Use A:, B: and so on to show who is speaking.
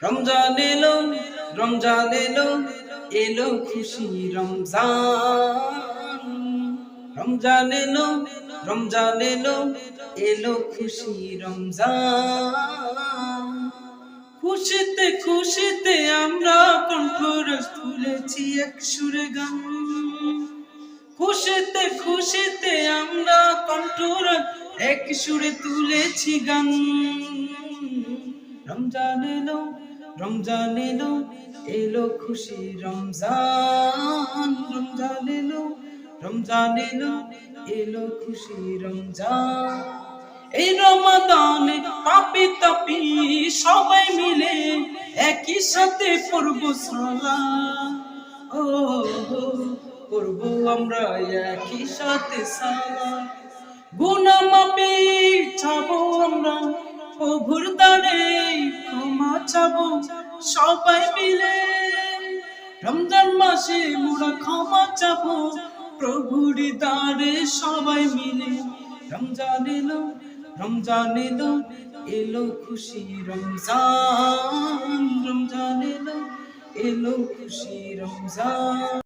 A: রমজান এলো, রমজান এলো, এলো খুশি রমজান। রমজান এলো, রমজান এলো, এলো খুশি রমজান। খুশিতে খুশিতে আমরা কণ্ঠরস তুলেছি এক সুরে গান। খুশিতে খুশিতে আমরা কণ্ঠরস এক সুরে তুলেছি গান। রমজান এলো, রমজান এলো, এলো খুশি রমজান। রমজান এলো, রমজান এলো, এলো খুশি রমজান। এই রমাদানে পাপি তাপি সবাই মিলে একই সাথে পড়বো সালাত। ও পড়বো আমরা একই সাথে সালাত। গুনাহ মাপে চাবো আমরা প্রভুর দ্বারে ক্ষমা চাবো সবাই মিলে। রমজান মাসে মোরা ক্ষমা চাবো প্রভুর দ্বারে সবাই মিলে। রমজান এলো, রমজান এলো, এলো খুশি রমজান। রমজান এলো, এলো খুশি রমজান।